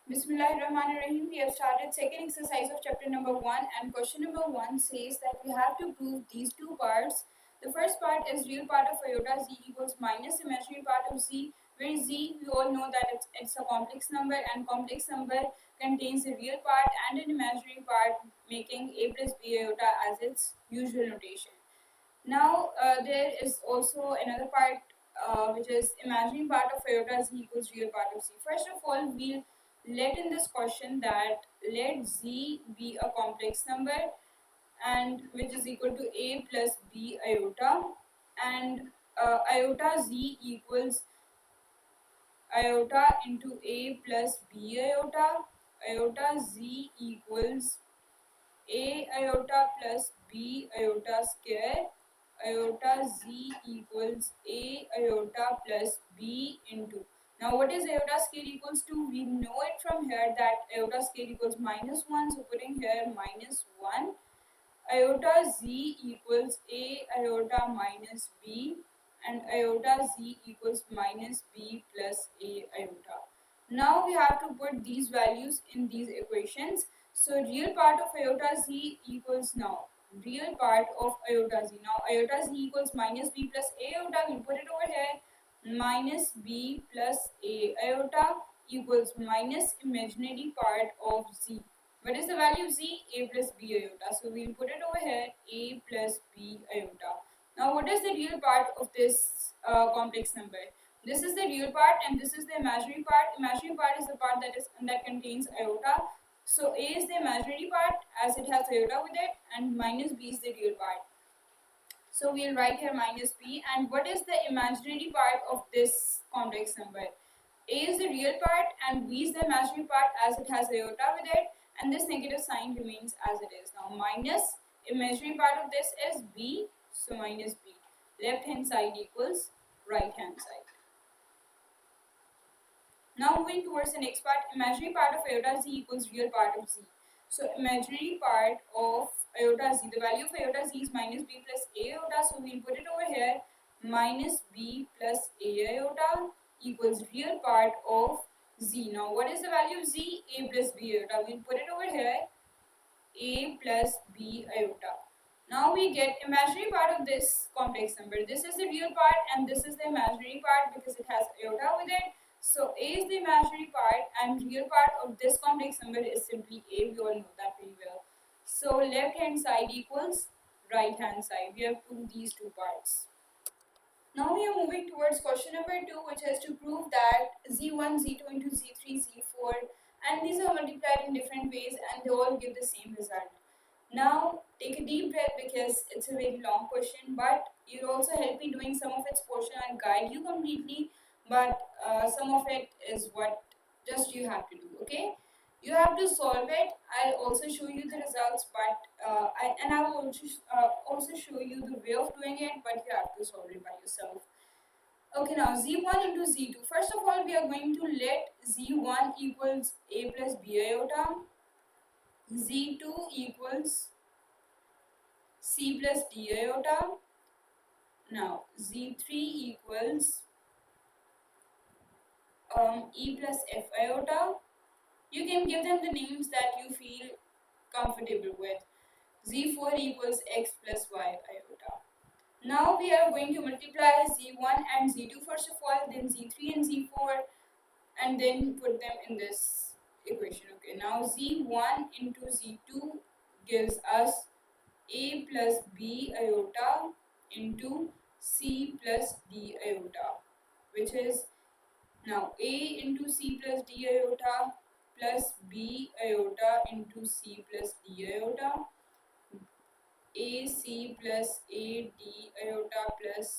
Bismillahirrahmanirrahim. We have started second exercise of chapter number 1, and question number 1 says that we have to prove these two parts. The first part is real part of iota z equals minus imaginary part of z, where z we all know that it's a complex number, and complex number contains a real part and an imaginary part, making a plus b iota as its usual notation. Now there is also another part which is imaginary part of iota z equals real part of z. First of all, we'll let in this question that let z be a complex number and which is equal to a plus b iota, and iota z equals iota into a plus b iota. Iota z equals a iota plus b iota square. Iota z equals a iota plus b into. Now what is iota scale equals to? We know it from here that iota scale equals -1, so putting here -1. Iota z equals a iota minus b, and iota z equals minus b plus a iota. Now we have to put these values in these equations. So real part of iota z equals now real part of iota z. Now iota z equals minus b plus a iota. We put it over here. Minus b plus a iota equals minus imaginary part of z. What is the value of z? A plus b iota. So we'll put it over here. A plus b iota. Now what is the real part of this complex number? This is the real part and this is the imaginary part. Imaginary part is the part that contains iota. So a is the imaginary part as it has iota with it, and minus b is the real part. So we'll write here minus b. And what is the imaginary part of this complex number? A is the real part and b is the imaginary part as it has iota with it, and this negative sign remains as it is. Now minus imaginary part of this is b, so minus b. Left hand side equals right hand side. Now moving towards the next part, imaginary part of iota z equals real part of z. So imaginary part of iota z, the value of iota z is minus b plus a iota, so we'll put it over here. Minus b plus a iota equals real part of z. Now what is the value of z? A plus b iota. We'll put it over here. A plus b iota. Now we get imaginary part of this complex number. This is the real part and this is the imaginary part because it has iota with it. So a is the imaginary part and real part of this complex number is simply a. We all know that very well. So left hand side equals right hand side. We have proved these two parts. Now we are moving towards question number 2, which has to prove that z1, z2 into z3, z4, and these are multiplied in different ways and they all give the same result. Now take a deep breath because it's a very long question, but you'll also help me doing some of its portion and guide you completely, but some of it is what just you have to do, okay? You have to solve it. I'll also show you the results, but I will also show you the way of doing it, but you have to solve it by yourself. Okay, now z1 into z2. First of all, we are going to let z1 equals a plus b iota, z2 equals c plus d iota. Now z3 equals e plus f iota. You can give them the names that you feel comfortable with. z4 equals x plus y iota. Now we are going to multiply z1 and z2 first of all, then z3 and z4, and then put them in this equation. Okay, now z1 into z2 gives us a plus b iota into c plus d iota, which is now a into c plus d iota plus b iota into c plus d iota, ac plus ad iota plus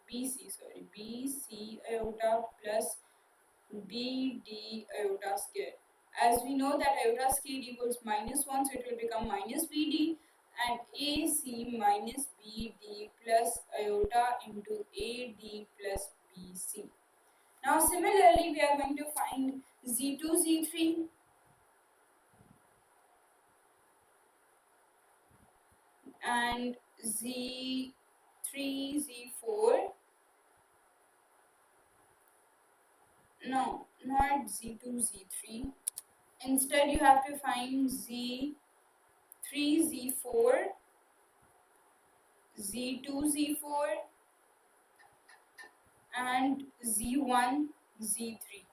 bc iota plus bd iota square. As we know that iota scale equals -1, so it will become minus bd, and ac minus bd plus iota into ad plus bc. Now similarly, we are going to find z2, z3, and z3, z4. not z2, z3. Instead, you have to find z3, z4, z2, z4, and z1, z3.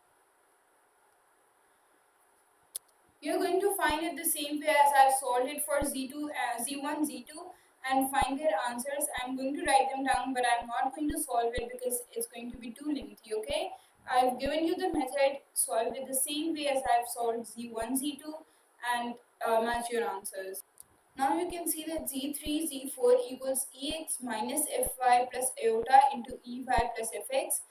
You're going to find it the same way as I've solved it for z2, z1, z2, and find their answers. I'm going to write them down, but I'm not going to solve it because it's going to be too lengthy, okay? I've given you the method, solve it the same way as I've solved z1, z2, and match your answers. Now you can see that z3, z4 equals ex minus fy plus iota into ey plus fx.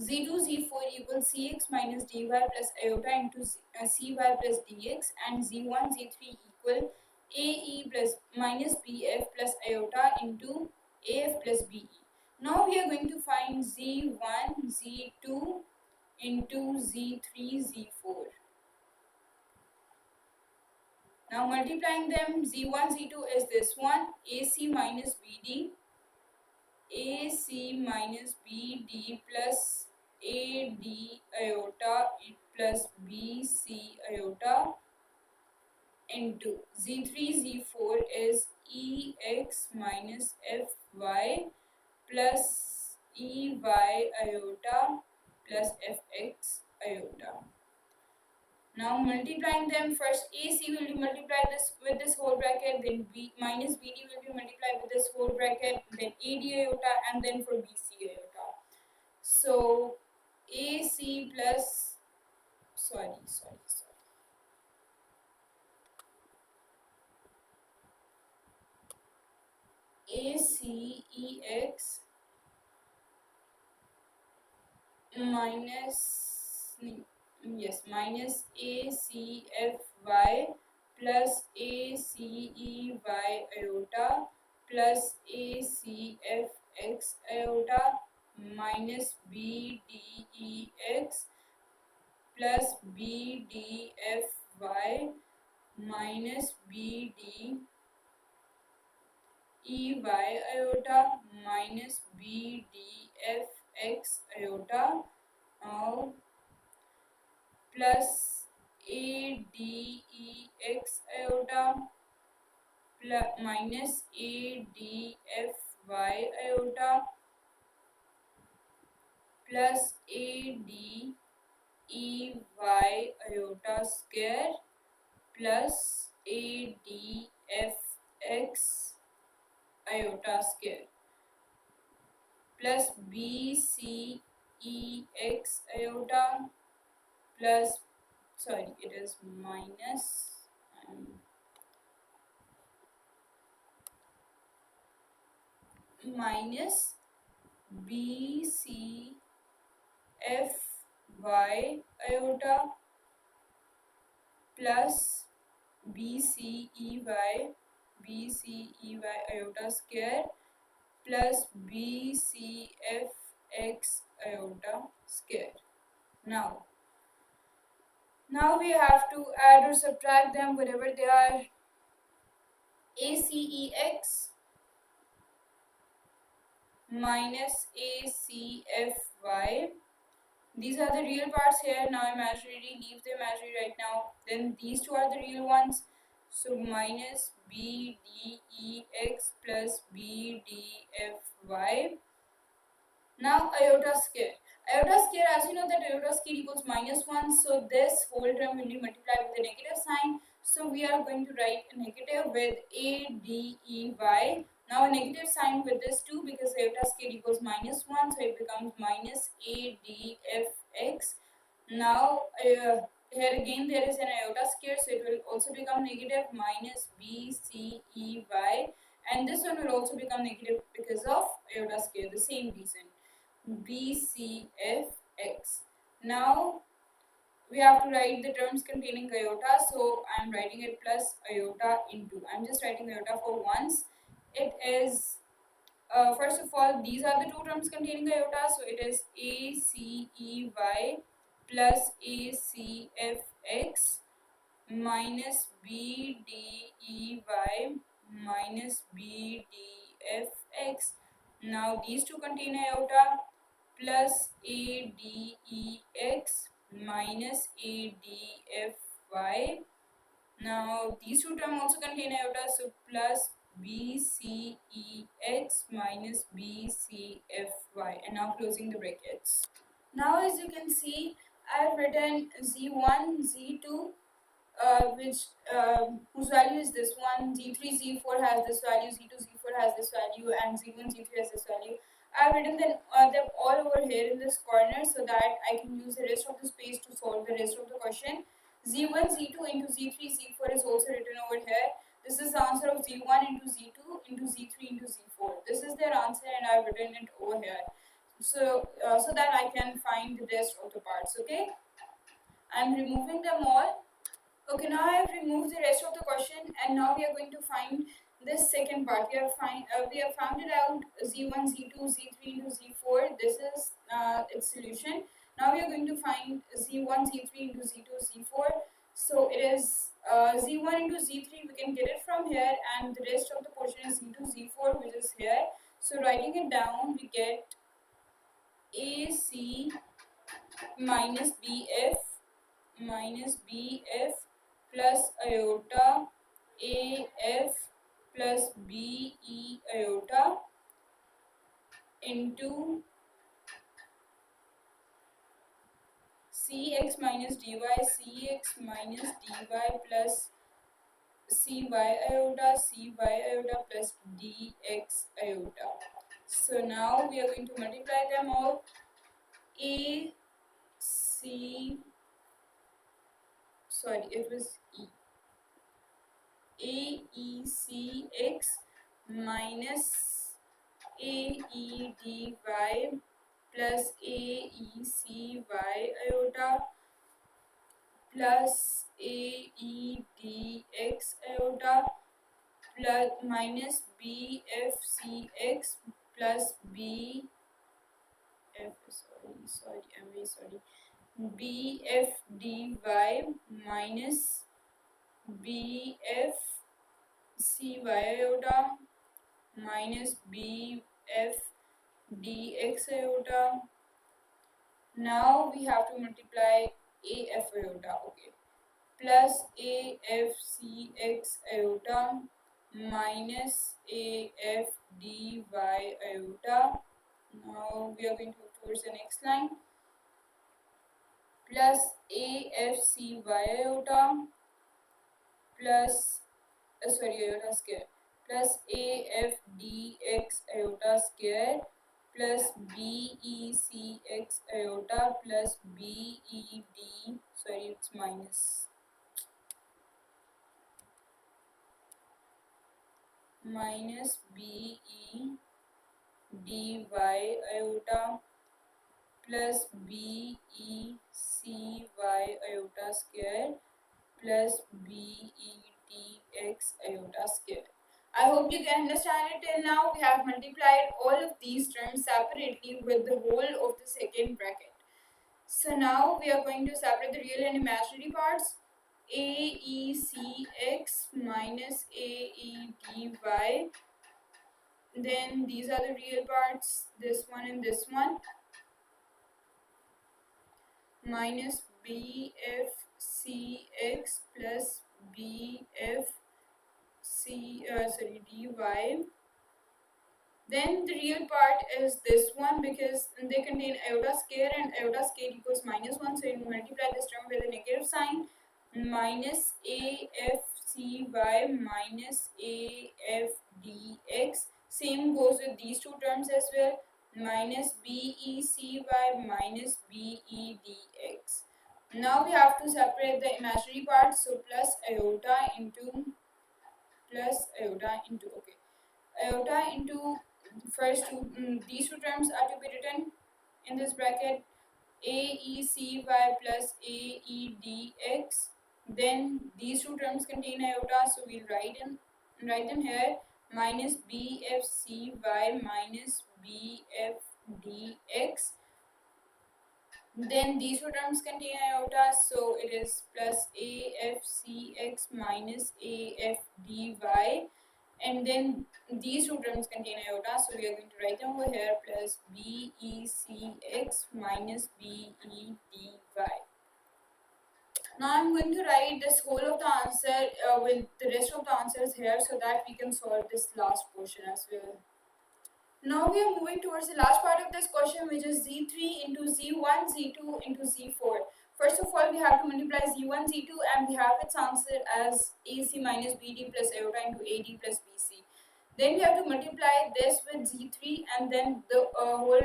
z2, z4 equals cx minus dy plus iota into cy plus dx, and z1, z3 equal ae plus minus bf plus iota into af plus be. Now we are going to find z1, z2 into z3, z4. Now multiplying them, z1, z2 is this one, AC minus BD, AC minus BD plus AD iota plus BC iota into z3, z4 is EX minus FY plus EY iota plus FX iota. Now multiplying them, first AC will be multiplied this with this whole bracket, then B minus BD will be multiplied with this whole bracket, then AD iota, and then for BC iota. So AC plus sorry. ACEX minus minus ACFY plus ACEY iota plus ACFX iota minus BDEX plus BDFY minus BDEY iota minus BDFX iota plus ADEX iota plus minus ADFY iota plus ADEY iota square plus ADFX iota square plus BCEX iota plus it is minus minus BCFY iota plus BCEY iota square plus BCFX iota square. Now we have to add or subtract them whatever they are. ACEX minus ACFY. These are the real parts here. Now imaginary, leave the imaginary right now. Then these two are the real ones. So minus BDEX plus BDFY. Now iota square. Iota square, as you know that iota square equals minus 1. So this whole term will be multiplied with a negative sign. So we are going to write a negative with ADEY. Now a negative sign with this too, because iota square equals minus 1. So it becomes minus ADFX. Now here again there is an iota square. So it will also become negative minus BCEY. And this one will also become negative because of iota square, the same reason. BCFX. Now we have to write the terms containing iota, so I'm writing it plus iota into. I'm just writing iota for once. It is first of all, these are the two terms containing iota, so it is ACEY plus ACFX minus BDEY minus BDFX. Now these two contain iota plus ADEX minus ADFY. Now these two terms also contain iota, so plus BCEX minus BCFY, and now closing the brackets. Now as you can see, I've written Z1, Z2, which whose value is this one. Z3, Z4 has this value, Z2, Z4 has this value, and Z1, Z3 has this value. I've written them all over here in this corner so that I can use the rest of the space to solve the rest of the question. Z1, Z2 into Z3, Z4 is also written over here. This is the answer of Z1 into Z2 into Z3 into Z4. This is their answer, and I've written it over here. So that I can find the rest of the parts. Okay, I'm removing them all. Okay, now I have removed the rest of the question, and now we are going to find this second part. We have found it out Z1, Z2, Z3 into Z4. This is its solution. Now we are going to find Z1, Z3 into Z2, Z4. So it is Z1 into Z3. We can get it from here, and the rest of the portion is Z2, Z4, which is here. So writing it down, we get AC minus BF plus iota AF plus BE iota into CX minus DY plus CY iota plus DX iota. So now we are going to multiply them all. It was AECX minus AEDY plus AECY iota plus AEDX iota plus minus BFCX plus I'm very sorry, BFDY minus BFCY iota minus BFDX iota. Now we have to multiply AF iota. Okay, plus AFCX iota minus AFDY iota. Now we are going to go towards the next line. Plus AFCY iota plus iota square plus AFDX iota square plus BECX iota plus it's minus BEDY iota plus BECY iota square plus BEDX iota square. I hope you can understand it till now. We have multiplied all of these terms separately with the whole of the second bracket. So now we are going to separate the real and imaginary parts. AECX minus AEDY. Then these are the real parts, this one and this one. Minus BFCX plus DY. Then the real part is this one because they contain iota square and iota square equals -1. So you multiply this term with a negative sign. Minus AFCY minus AFDX. Same goes with these two terms as well. Minus BECY minus BEDX. Now we have to separate the imaginary parts. So plus iota into okay. Iota into first two, these two terms are to be written in this bracket. AECY plus AEDX. Then these two terms contain iota, so we'll write them here. Minus BFCY minus BFDX. Then these two terms contain iota, so it is plus AFCX minus AFDY. And then these two terms contain iota, so we are going to write them over here plus BECX minus BEDY. Now I'm going to write this whole of the answer with the rest of the answers here so that we can solve this last portion as well. Now we are moving towards the last part of this question, which is z3 into z1, z2 into z4. First of all, we have to multiply z1, z2, and we have its answer as ac minus bd plus iota into ad plus bc. Then we have to multiply this with z3, and then the whole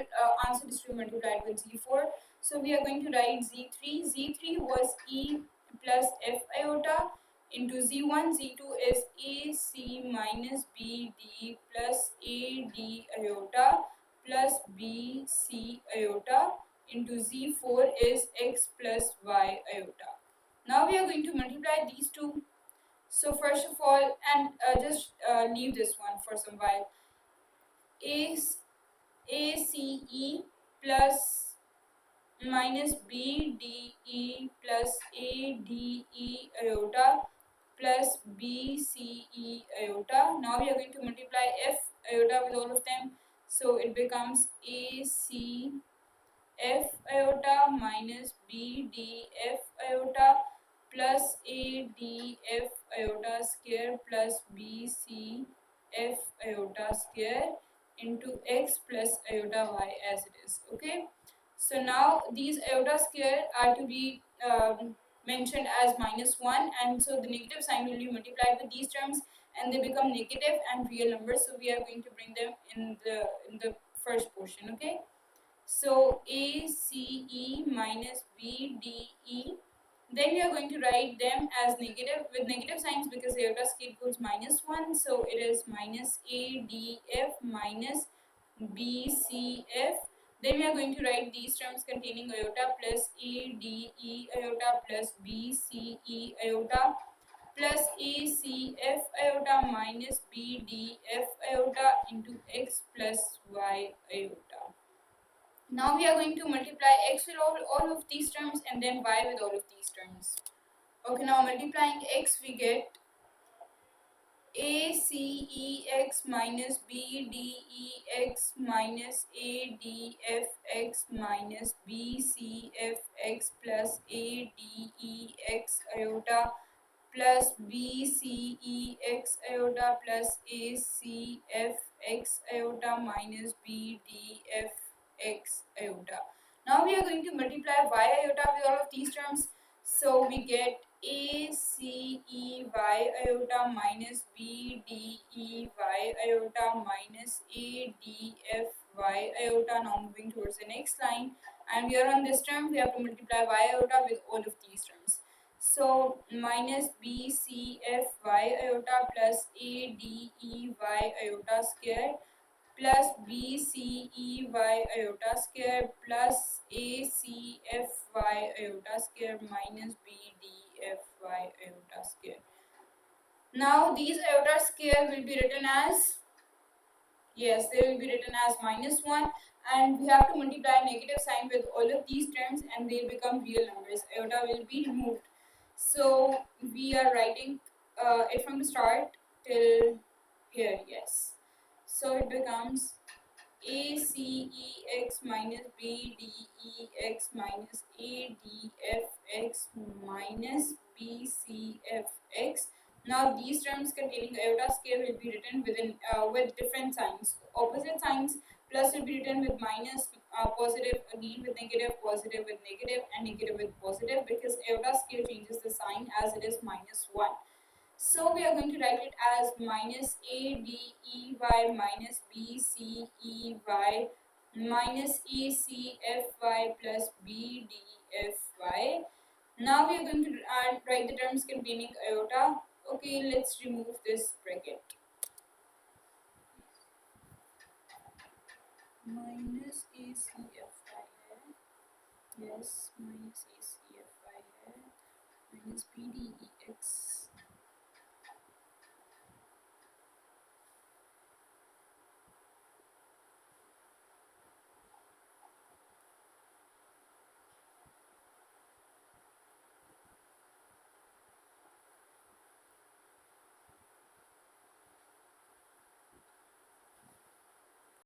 answer is to be multiplied with z4. So we are going to write z3. z3 was e plus f iota into z1, z2 is ac minus bd plus ad iota plus bc iota into z4 is x plus y iota. Now we are going to multiply these two. So first of all, and just leave this one for some while. ACE plus minus BDE plus ADE iota plus BCE iota. Now we are going to multiply F iota with all of them. So it becomes AC F iota minus BDF iota plus ADF iota square plus BCF iota square into x plus iota y as it is. Okay. So now these iota square are to be mentioned as -1, and so the negative sign will be multiplied with these terms and they become negative and real numbers. So we are going to bring them in the first portion. Okay. So ACE minus BDE. Then we are going to write them as negative with negative signs because iota scale equals -1. So it is minus ADF minus BCF. Then we are going to write these terms containing iota plus ADE iota plus BCE iota plus ACF iota minus BDF iota into x plus y iota. Now we are going to multiply x with all of these terms and then y with all of these terms. Okay, now multiplying x, we get ACEX minus BDEX minus ADFX minus BCFX plus ADEX iota plus BCEX iota plus ACFX iota minus BDFX iota. Now we are going to multiply y iota with all of these terms. So we get ACEY iota minus BDEY iota minus ADFY iota. Now moving towards the next line, and we are on this term, we have to multiply y iota with all of these terms. So minus BCFY iota plus ADEY iota square plus BCEY iota square plus ACFY iota square minus BDFY iota square. Now these iota square will be written as, yes, they will be written as -1, and we have to multiply negative sign with all of these terms and they become real numbers. Iota will be removed. So we are writing it from the start till here, yes. So it becomes ACEX minus BDEX minus ADFX minus BCFX. Now these terms containing iota square will be written with different signs. Opposite signs, plus will be written with minus, positive again with negative, positive with negative, and negative with positive, because iota square changes the sign as it is -1. So we are going to write it as minus ADEY minus BCEY minus ACFY plus BDFY. Now we are going to write the terms containing iota. Okay, let's remove this bracket. Minus ACFY है, yes, minus ACFY है, minus BDEX